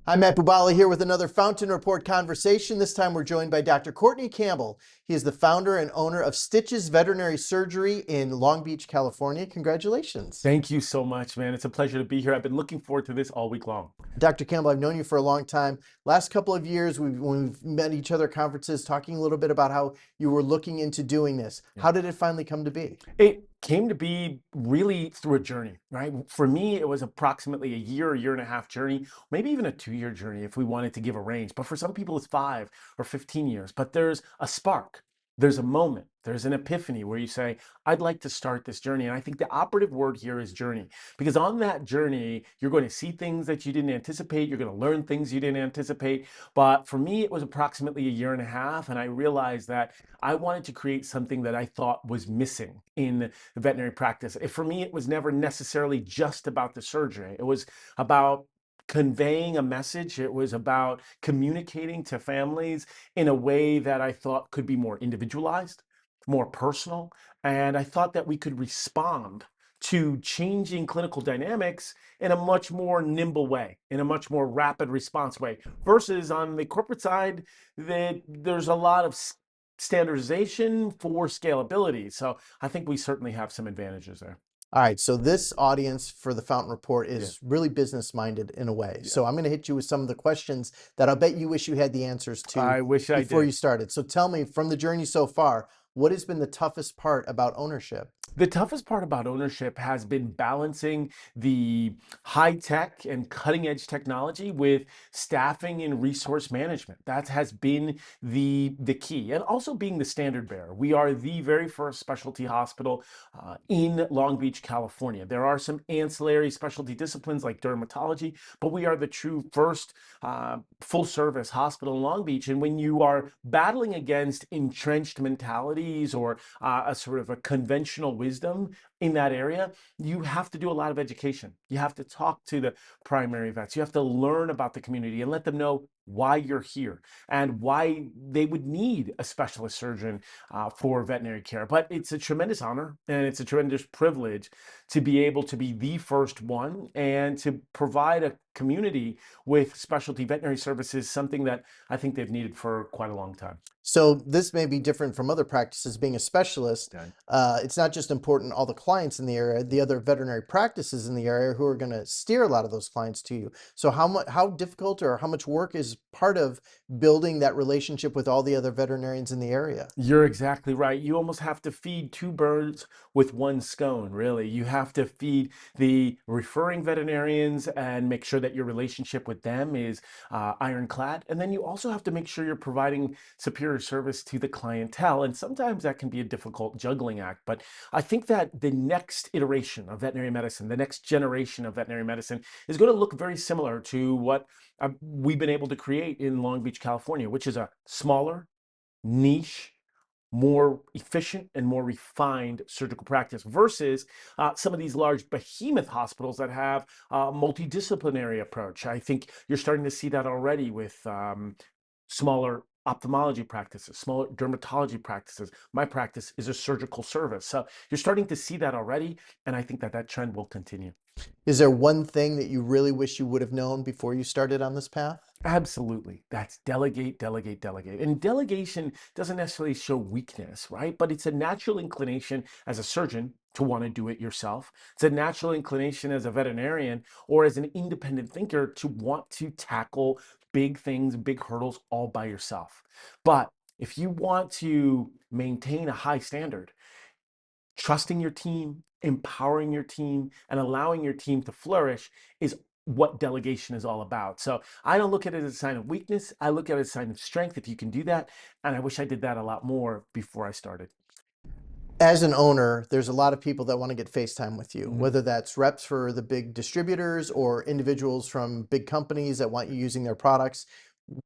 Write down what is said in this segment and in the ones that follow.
I'm Matt Bubala here with another Fountain Report conversation. This time we're joined by Dr. Courtney Campbell. He is the founder and owner of Stitches Veterinary Surgery in Long Beach, California. Congratulations. Thank you so much, man. It's a pleasure to be here. I've been looking forward to this all week long. Dr. Campbell, I've known you for a long time. Last couple of years, we've met each other at conferences talking a little bit about how you were looking into doing this. Yeah. How did it finally come to be? It came to be really through a journey, right? For me, it was approximately a year and a half journey, maybe even a 2-year journey if we wanted to give a range. But for some people, it's 5 or 15 years. But there's a spark, there's a moment, there's an epiphany where you say, I'd like to start this journey. And I think the operative word here is journey, because on that journey, you're going to see things that you didn't anticipate. You're going to learn things you didn't anticipate. But for me, it was approximately a year and a half. And I realized that I wanted to create something that I thought was missing in veterinary practice. For me, it was never necessarily just about the surgery. It was about conveying a message. It was about communicating to families in a way that I thought could be more individualized, more personal. And I thought that we could respond to changing clinical dynamics in a much more nimble way, in a much more rapid response way, versus on the corporate side, that there's a lot of standardization for scalability. So I think we certainly have some advantages there. All right, so this audience for the Fountain Report Yeah. is really business-minded in a way. Yeah. So I'm going to hit you with some of the questions that I'll bet you wish you had the answers to I wish I before did. you started. So tell me, from the journey so far, what has been the toughest part about ownership? The toughest part about ownership has been balancing the high tech and cutting edge technology with staffing and resource management. That has been the key, and also being the standard bearer. We are the very first specialty hospital in Long Beach, California. There are some ancillary specialty disciplines like dermatology, but we are the true first full service hospital in Long Beach. And when you are battling against entrenched mentalities or a sort of a conventional wisdom in that area, you have to do a lot of education. You have to talk to the primary vets. You have to learn about the community and let them know why you're here and why they would need a specialist surgeon for veterinary care. But it's a tremendous honor and it's a tremendous privilege to be able to be the first one and to provide a community with specialty veterinary services, something that I think they've needed for quite a long time. So this may be different from other practices. Being a specialist, Okay. it's not just important all the clients in the area, the other veterinary practices in the area who are going to steer a lot of those clients to you. So how difficult or how much work is part of building that relationship with all the other veterinarians in the area? You're exactly right. You almost have to feed 2 birds with 1 scone, really. You have to feed the referring veterinarians and make sure that your relationship with them is ironclad. And then you also have to make sure you're providing superior service to the clientele. And sometimes that can be a difficult juggling act. But I think that the next iteration of veterinary medicine, the next generation of veterinary medicine, is going to look very similar to what we've been able to create in Long Beach, California, which is a smaller, niche, more efficient and more refined surgical practice versus some of these large behemoth hospitals that have a multidisciplinary approach. I think you're starting to see that already with smaller ophthalmology practices, smaller dermatology practices. My practice is a surgical service. So you're starting to see that already, and I think that that trend will continue. Is there one thing that you really wish you would have known before you started on this path? Absolutely. That's delegate, delegate, delegate. And delegation doesn't necessarily show weakness, right? But it's a natural inclination as a surgeon to want to do it yourself. It's a natural inclination as a veterinarian or as an independent thinker to want to tackle big things, big hurdles all by yourself. But if you want to maintain a high standard, trusting your team, empowering your team, and allowing your team to flourish is what delegation is all about. So I don't look at it as a sign of weakness. I look at it as a sign of strength if you can do that. And I wish I did that a lot more before I started. As an owner, there's a lot of people that want to get FaceTime with you, Mhm. whether that's reps for the big distributors or individuals from big companies that want you using their products.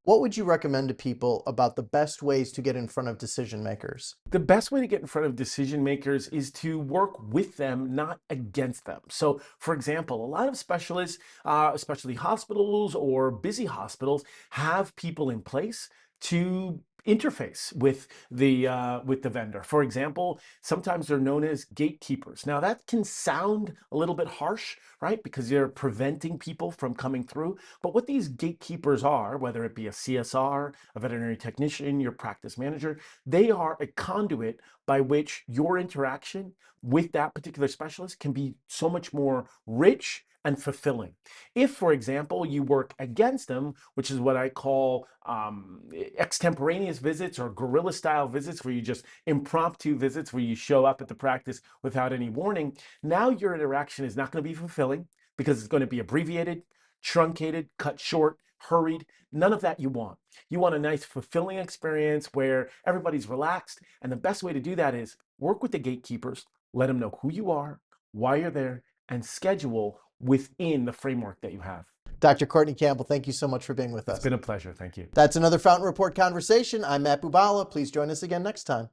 What would you recommend to people about the best ways to get in front of decision makers? The best way to get in front of decision makers is to work with them, not against them. So, for example, a lot of specialists, especially hospitals or busy hospitals, have people in place to interface with the vendor. For example, sometimes they're known as gatekeepers. Now that can sound a little bit harsh, right? Because they're preventing people from coming through. But what these gatekeepers are, whether it be a CSR, a veterinary technician, your practice manager, they are a conduit by which your interaction with that particular specialist can be so much more rich and fulfilling. If, for example, you work against them, which is what I call extemporaneous visits or guerrilla style visits, where you just impromptu visits where you show up at the practice without any warning, now your interaction is not going to be fulfilling because it's going to be abbreviated, truncated, cut short, hurried. None of that you want. You want a nice, fulfilling experience where everybody's relaxed. And the best way to do that is work with the gatekeepers, let them know who you are, why you're there, and schedule within the framework that you have. Dr. Courtney Campbell, thank you so much for being with us. It's been a pleasure. Thank you. That's another Fountain Report Conversation. I'm Matt Bubala. Please join us again next time.